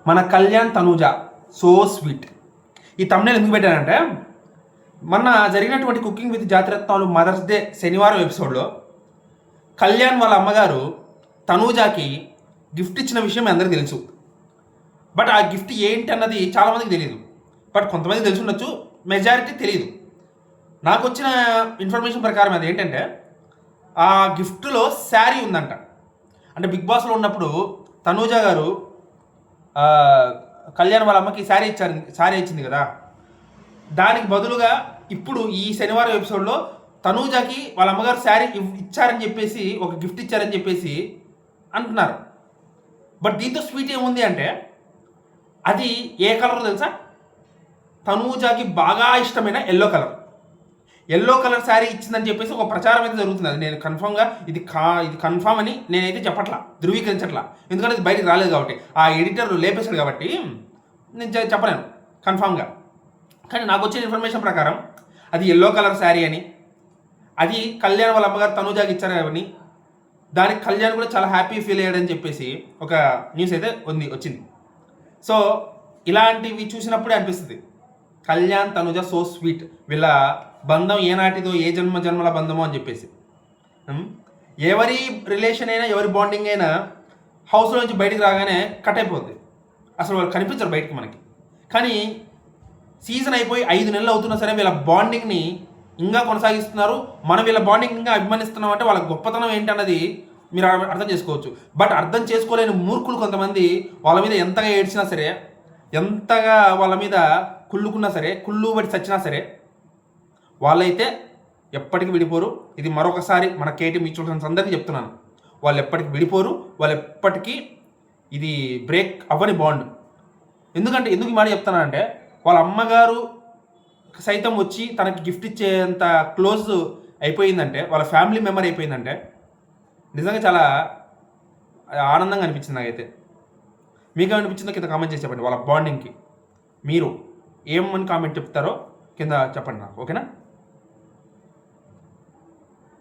మన Kalyan Tanuja so sweet. ఈ thumbnail ఎందుకు పెట్టానంటే, మొన్న జరిగినటువంటి cooking with Jathiratnalu mother's day శనివారం ఎపిసోడ్లో కళ్యాణ్ వాళ్ళ అమ్మగారు తనూజాకి గిఫ్ట్ ఇచ్చిన విషయం మీ అందరికీ తెలుసు. బట్ ఆ గిఫ్ట్ ఏంటి అన్నది చాలామందికి తెలియదు. బట్ కొంతమందికి తెలిసి ఉండొచ్చు, మెజారిటీ తెలియదు. నాకు వచ్చిన ఇన్ఫర్మేషన్ ప్రకారం అది ఏంటంటే, ఆ గిఫ్ట్లో శారీ ఉందంట. అంటే బిగ్ బాస్లో ఉన్నప్పుడు తనూజ గారు కళ్యాణ్ వాళ్ళ అమ్మకి శారీ ఇచ్చింది కదా, దానికి బదులుగా ఇప్పుడు ఈ శనివారం ఎపిసోడ్లో తనూజకి వాళ్ళ అమ్మగారు శారీ ఇచ్చారని చెప్పేసి, ఒక గిఫ్ట్ ఇచ్చారని చెప్పేసి అంటున్నారు. బట్ దీంతో స్వీట్ ఏముంది అంటే, అది ఏ కలర్ తెలుసా? తనూజకి బాగా ఇష్టమైన ఎల్లో కలర్ శారీ ఇచ్చిందని చెప్పేసి ఒక ప్రచారం అయితే జరుగుతుంది. అది నేను కన్ఫామ్గా ఇది కన్ఫామ్ అని నేనైతే చెప్పట్లా, ధృవీకరించట్లా. ఎందుకంటే ఇది బయటకు రాలేదు కాబట్టి, ఆ ఎడిటర్ లేపేశాడు కాబట్టి నేను చెప్పలేను కన్ఫామ్గా. కానీ నాకు వచ్చిన ఇన్ఫర్మేషన్ ప్రకారం అది ఎల్లో కలర్ శారీ అని, అది కళ్యాణ్ వాళ్ళ అమ్మగారు తనూజాకి ఇచ్చారని, దానికి కళ్యాణ్ కూడా చాలా హ్యాపీ ఫీల్ అయ్యాడని చెప్పేసి ఒక న్యూస్ అయితే వచ్చింది. సో ఇలాంటివి చూసినప్పుడే అనిపిస్తుంది కళ్యాణ్ తనూజ సో స్వీట్, వీళ్ళ బంధం ఏనాటిదో, ఏ జన్మల బంధమో అని చెప్పేసి. ఎవరి రిలేషన్ అయినా, ఎవరి బాండింగ్ అయినా హౌస్లో నుంచి బయటికి రాగానే కట్ అయిపోద్ది, అసలు వాళ్ళు కనిపించరు బయటికి మనకి. కానీ సీజన్ అయిపోయి 5 నెలలు అవుతున్నా సరే వీళ్ళ బాండింగ్ని ఇంకా కొనసాగిస్తున్నారు. మనం వీళ్ళ బాండింగ్ ఇంకా అభిమానిస్తున్నాం అంటే వాళ్ళ గొప్పతనం ఏంటన్నది మీరు అర్థం చేసుకోవచ్చు. బట్ అర్థం చేసుకోలేని మూర్ఖులు కొంతమంది వాళ్ళ మీద ఎంతగా ఏడ్చినా సరే, ఎంతగా వాళ్ళ మీద కుళ్ళుకున్నా సరే, కుళ్ళు బట్టి చచ్చినా సరే, వాళ్ళైతే ఎప్పటికీ విడిపోరు. ఇది మరొకసారి మన కేటీ మ్యూచువల్ ఫండ్స్ అందరికీ చెప్తున్నాను, వాళ్ళు ఎప్పటికీ విడిపోరు, వాళ్ళు ఎప్పటికీ ఇది బ్రేక్ అవ్వని బాండ్. ఎందుకు ఈ మాట చెప్తానంటే, వాళ్ళ అమ్మగారు సైతం వచ్చి తనకి గిఫ్ట్ ఇచ్చేంత క్లోజ్ అయిపోయిందంటే, వాళ్ళ ఫ్యామిలీ మెంబర్ అయిపోయిందంటే నిజంగా చాలా ఆనందంగా అనిపించింది నాకైతే. మీకేమనిపించిందో కింద కామెంట్ చేసి చెప్పండి. వాళ్ళ బాండింగ్కి మీరు ఏమని కామెంట్ చెప్తారో కింద చెప్పండి నాకు, ఓకేనా?